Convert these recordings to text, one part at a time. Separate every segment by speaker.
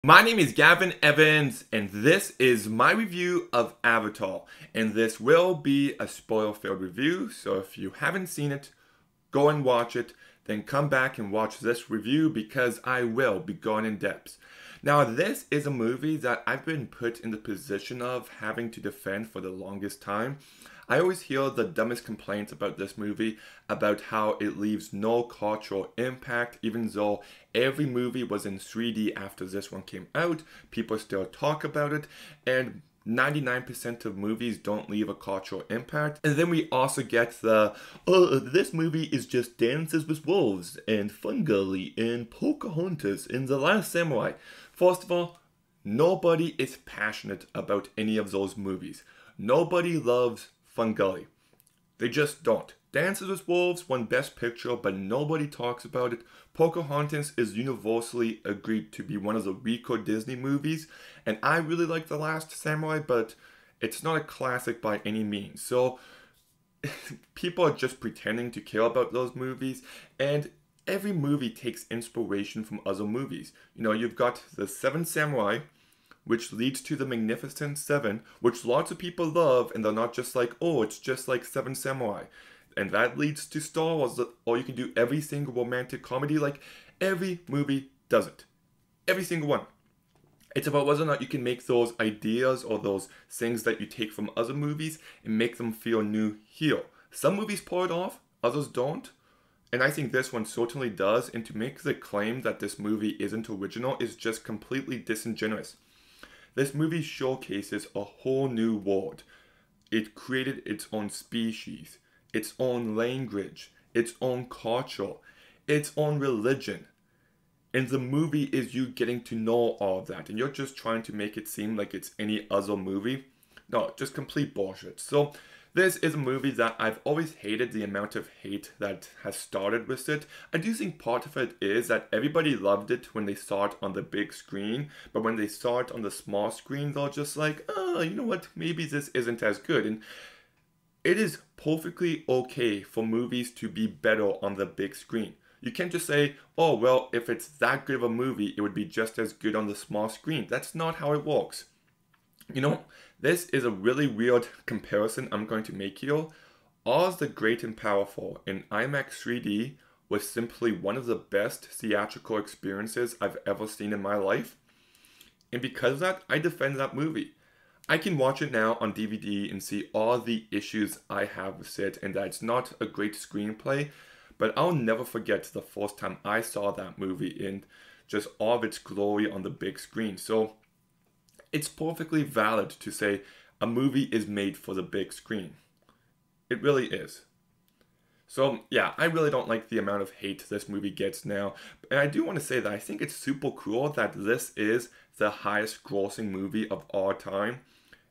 Speaker 1: My name is Gavin Evans, and this is my review of Avatar. And this will be a spoiler-filled review, so if you haven't seen it, go and watch it, then come back and watch this review because I will be going in depth. Now, this is a movie that I've been put in the position of having to defend for the longest time. I always hear the dumbest complaints about this movie, about how it leaves no cultural impact, even though every movie was in 3D after this one came out. People still talk about it, and 99% of movies don't leave a cultural impact. And then we also get the, oh, this movie is just Dances with Wolves, and Fungully, and Pocahontas, and The Last Samurai. First of all, nobody is passionate about any of those movies. Nobody loves Fungully. They just don't. Dances with Wolves won Best Picture, but nobody talks about it. Pocahontas is universally agreed to be one of the weaker Disney movies, and I really like The Last Samurai, but it's not a classic by any means. So people are just pretending to care about those movies, and every movie takes inspiration from other movies. You know, you've got The Seven Samurai, which leads to the Magnificent Seven, which lots of people love, and they're not just like, oh, it's just like Seven Samurai. And that leads to Star Wars, or you can do every single romantic comedy, like every movie does it. Every single one. It's about whether or not you can make those ideas or those things that you take from other movies and make them feel new here. Some movies pull it off, others don't. And I think this one certainly does, and to make the claim that this movie isn't original is just completely disingenuous. This movie showcases a whole new world. It created its own species, its own language, its own culture, its own religion. And the movie is you getting to know all of that. And you're just trying to make it seem like it's any other movie. No, just complete bullshit. So this is a movie that I've always hated the amount of hate that has started with it. I do think part of it is that everybody loved it when they saw it on the big screen, but when they saw it on the small screen, they're just like, oh, you know what, maybe this isn't as good. And it is perfectly okay for movies to be better on the big screen. You can't just say, oh, well, if it's that good of a movie, it would be just as good on the small screen. That's not how it works. You know, this is a really weird comparison I'm going to make here. Oz the Great and Powerful in IMAX 3D was simply one of the best theatrical experiences I've ever seen in my life. And because of that, I defend that movie. I can watch it now on DVD and see all the issues I have with it, and that it's not a great screenplay, but I'll never forget the first time I saw that movie in just all of its glory on the big screen. So it's perfectly valid to say a movie is made for the big screen. It really is. So yeah, I really don't like the amount of hate this movie gets now. And I do want to say that I think it's super cool that this is the highest grossing movie of all time.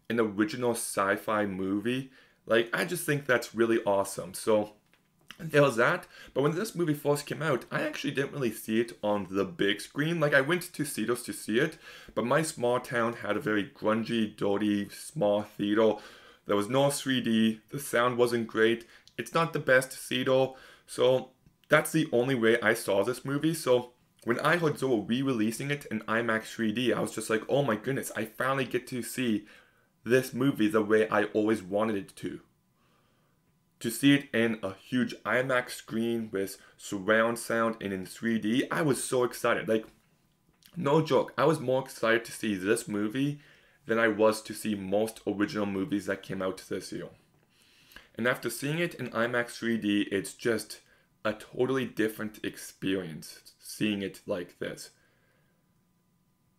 Speaker 1: An original sci-fi movie. Like, I just think that's really awesome. So there's that. But when this movie first came out, I actually didn't really see it on the big screen. Like, I went to theaters to see it, but my small town had a very grungy, dirty, small theater. There was no 3D, the sound wasn't great, it's not the best theater, so that's the only way I saw this movie. So when I heard they were re-releasing it in IMAX 3D, I was just like, oh my goodness, I finally get to see this movie the way I always wanted it to. To see it in a huge IMAX screen with surround sound and in 3D, I was so excited. Like, no joke, I was more excited to see this movie than I was to see most original movies that came out this year. And after seeing it in IMAX 3D, it's just a totally different experience seeing it like this.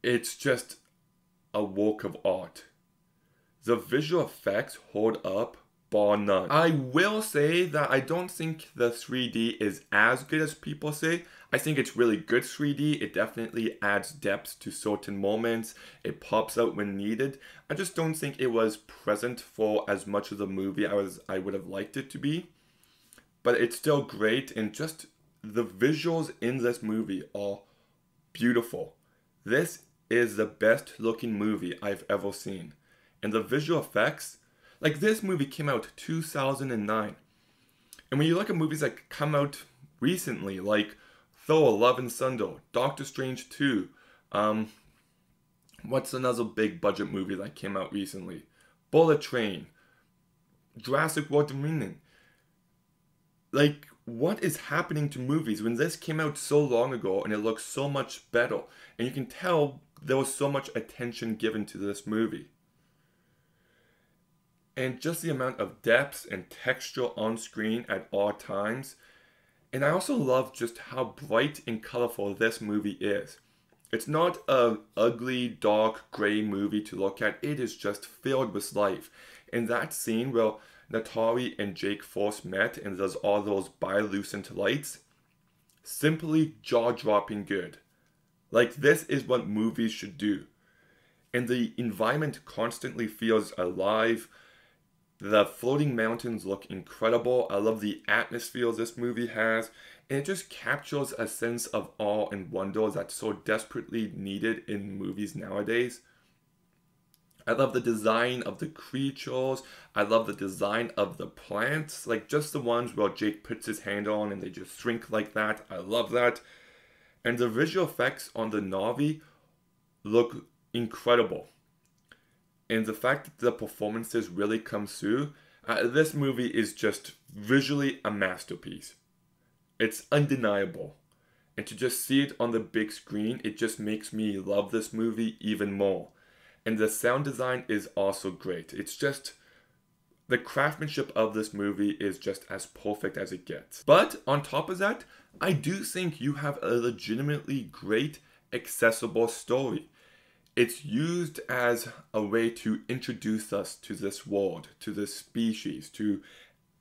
Speaker 1: It's just a work of art. The visual effects hold up bar none. I will say that I don't think the 3D is as good as people say. I think it's really good 3D. It definitely adds depth to certain moments. It pops out when needed. I just don't think it was present for as much of the movie I would have liked it to be. But it's still great, and just the visuals in this movie are beautiful. This is the best looking movie I've ever seen. And the visual effects, like, this movie came out 2009. And when you look at movies that come out recently, like Thor, Love and Thunder, Doctor Strange 2, What's another big budget movie that came out recently? Bullet Train, Jurassic World Dominion. Like, what is happening to movies when this came out so long ago and it looks so much better? And you can tell there was so much attention given to this movie. And just the amount of depth and texture on screen at all times. And I also love just how bright and colorful this movie is. It's not an ugly, dark, gray movie to look at. It is just filled with life. In that scene where Natari and Jake first met and there's all those bioluminescent lights, simply jaw-dropping good. Like, this is what movies should do. And the environment constantly feels alive. The floating mountains look incredible. I love the atmosphere this movie has. And it just captures a sense of awe and wonder that's so desperately needed in movies nowadays. I love the design of the creatures. I love the design of the plants. Like, just the ones where Jake puts his hand on and they just shrink like that. I love that. And the visual effects on the Na'vi look incredible. And the fact that the performances really come through, this movie is just visually a masterpiece. It's undeniable. And to just see it on the big screen, it just makes me love this movie even more. And the sound design is also great. It's just, the craftsmanship of this movie is just as perfect as it gets. But on top of that, I do think you have a legitimately great, accessible story. It's used as a way to introduce us to this world, to this species, to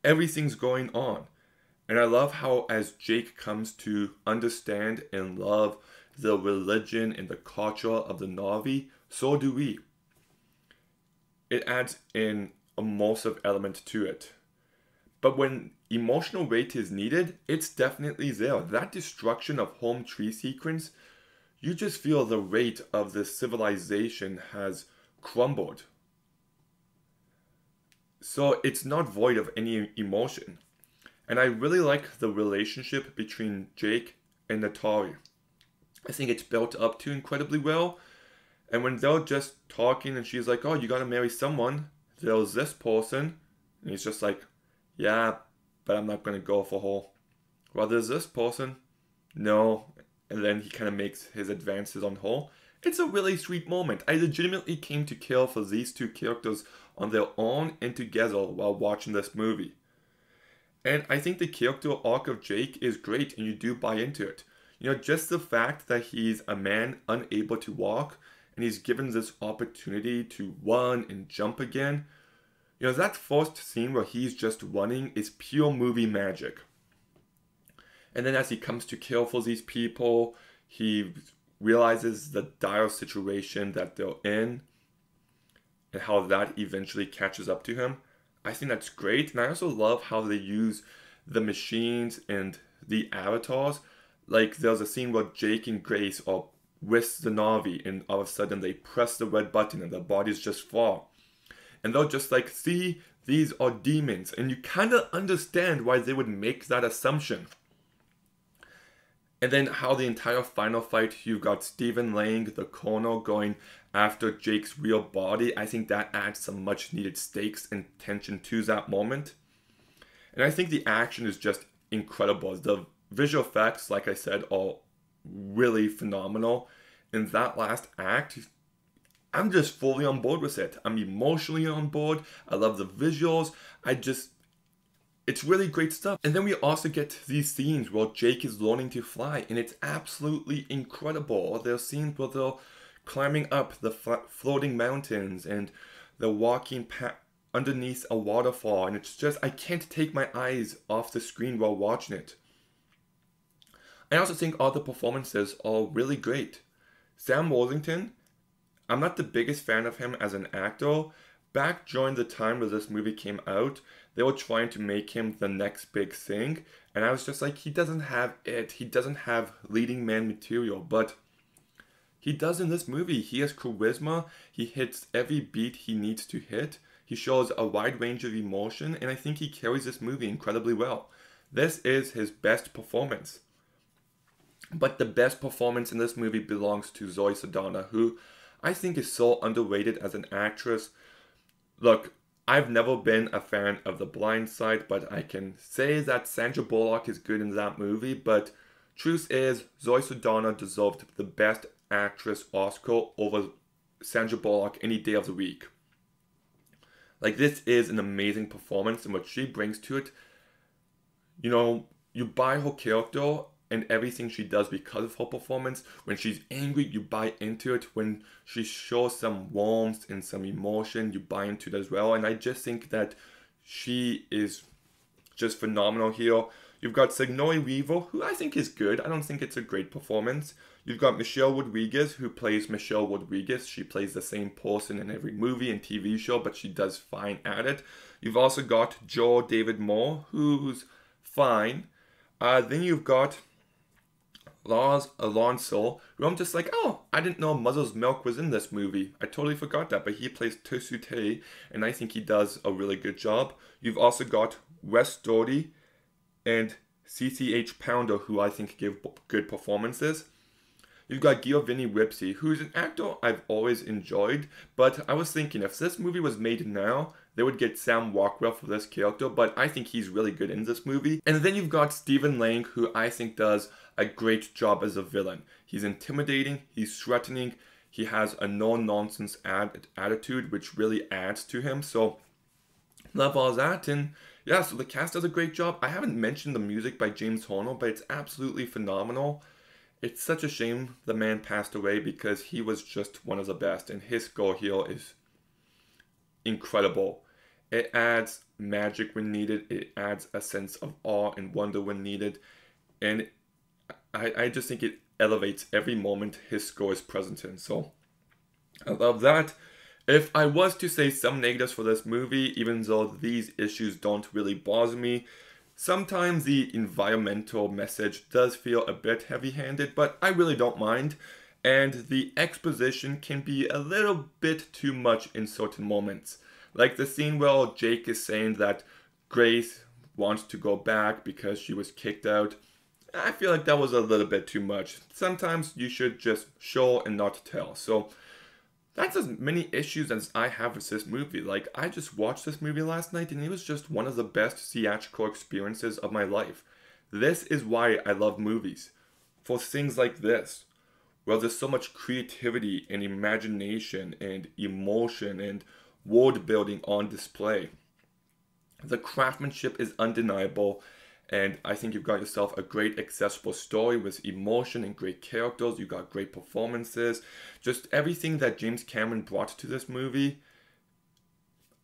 Speaker 1: everything's going on. And I love how as Jake comes to understand and love the religion and the culture of the Na'vi, so do we. It adds an immersive element to it. But when emotional weight is needed, it's definitely there. That destruction of home tree sequence, you just feel the weight of this civilization has crumbled. So it's not void of any emotion. And I really like the relationship between Jake and Natari. I think it's built up to incredibly well. And when they're just talking and she's like, oh, you gotta marry someone, there's this person. And he's just like, yeah, but I'm not gonna go for her. Well, there's this person. No. And then he kind of makes his advances on her. It's a really sweet moment. I legitimately came to care for these two characters on their own and together while watching this movie. And I think the character arc of Jake is great and you do buy into it. You know, just the fact that he's a man unable to walk and he's given this opportunity to run and jump again. You know, that first scene where he's just running is pure movie magic. And then as he comes to care for these people, he realizes the dire situation that they're in and how that eventually catches up to him. I think that's great. And I also love how they use the machines and the avatars. Like, there's a scene where Jake and Grace are with the Na'vi and all of a sudden they press the red button and their bodies just fall. And they're just like, see, these are demons. And you kind of understand why they would make that assumption. And then how the entire final fight, you've got Stephen Lang, the colonel, going after Jake's real body. I think that adds some much needed stakes and tension to that moment. And I think the action is just incredible. The visual effects, like I said, are really phenomenal. In that last act, I'm just fully on board with it. I'm emotionally on board. I love the visuals. It's really great stuff. And then we also get these scenes where Jake is learning to fly, and it's absolutely incredible. There's scenes where they're climbing up the floating mountains and they're walking underneath a waterfall, and it's just, I can't take my eyes off the screen while watching it. I also think all the performances are really great. Sam Worthington, I'm not the biggest fan of him as an actor. Back during the time where this movie came out, they were trying to make him the next big thing. And I was just like, he doesn't have it. He doesn't have leading man material. But he does in this movie. He has charisma. He hits every beat he needs to hit. He shows a wide range of emotion. And I think he carries this movie incredibly well. This is his best performance. But the best performance in this movie belongs to Zoe Saldana, who I think is so underrated as an actress. Look, I've never been a fan of The Blind Side, but I can say that Sandra Bullock is good in that movie. But truth is, Zoe Saldana deserved the Best Actress Oscar over Sandra Bullock any day of the week. Like, this is an amazing performance, and what she brings to it, you know, you buy her character and everything she does because of her performance. When she's angry, you buy into it. When she shows some warmth and some emotion, you buy into it as well. And I just think that she is just phenomenal here. You've got Sigourney Weaver, who I think is good. I don't think it's a great performance. You've got Michelle Rodriguez, who plays Michelle Rodriguez. She plays the same person in every movie and TV show, but she does fine at it. You've also got Joe David Moore, who's fine. Then you've got Lars Alonso, who I'm just like, oh, I didn't know Mother's Milk was in this movie. I totally forgot that, but he plays Tsu'tey, and I think he does a really good job. You've also got Wes Stody and CCH Pounder, who I think give good performances. You've got Giovanni Ribisi, who's an actor I've always enjoyed, but I was thinking if this movie was made now, they would get Sam Rockwell for this character, but I think he's really good in this movie. And then you've got Stephen Lang, who I think does a great job as a villain. He's intimidating, he's threatening, he has a no-nonsense attitude, which really adds to him, so love all that. And yeah, so the cast does a great job. I haven't mentioned the music by James Horner, but it's absolutely phenomenal. It's such a shame the man passed away because he was just one of the best, and his score here is incredible. It adds magic when needed, it adds a sense of awe and wonder when needed, and I just think it elevates every moment his score is present in, so I love that. If I was to say some negatives for this movie, even though these issues don't really bother me, sometimes the environmental message does feel a bit heavy-handed, but I really don't mind. And the exposition can be a little bit too much in certain moments. Like the scene where Jake is saying that Grace wants to go back because she was kicked out. I feel like that was a little bit too much. Sometimes you should just show and not tell. So that's as many issues as I have with this movie. Like, I just watched this movie last night and it was just one of the best theatrical experiences of my life. This is why I love movies. For things like this, where there's so much creativity and imagination and emotion and world building on display. The craftsmanship is undeniable, and I think you've got yourself a great accessible story with emotion and great characters. You've got great performances. Just everything that James Cameron brought to this movie,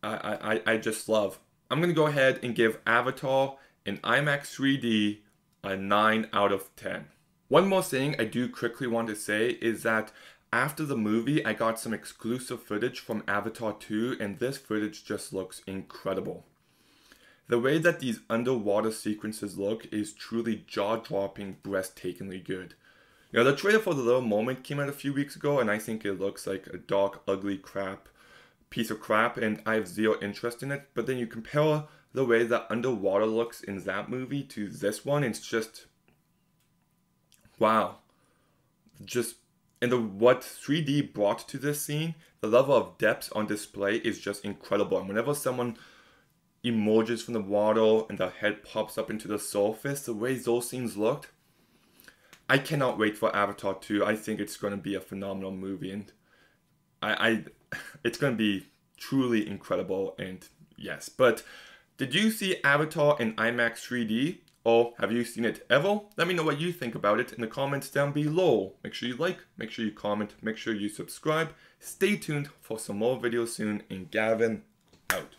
Speaker 1: I just love. I'm going to go ahead and give Avatar in IMAX 3D a 9 out of 10. One more thing I do quickly want to say is that after the movie, I got some exclusive footage from Avatar 2, and this footage just looks incredible. The way that these underwater sequences look is truly jaw-dropping, breathtakingly good. You know, the trailer for The Little Moment came out a few weeks ago, and I think it looks like a dark, ugly piece of crap, and I have zero interest in it. But then you compare the way that underwater looks in that movie to this one, it's just, wow. And what 3D brought to this scene, the level of depth on display is just incredible. And whenever someone emerges from the water and their head pops up into the surface, the way those scenes looked, I cannot wait for Avatar 2. I think it's going to be a phenomenal movie, and it's going to be truly incredible. And yes, but did you see Avatar in IMAX 3D? Or have you seen it ever? Let me know what you think about it in the comments down below. Make sure you like, make sure you comment, make sure you subscribe. Stay tuned for some more videos soon, and Gavin out.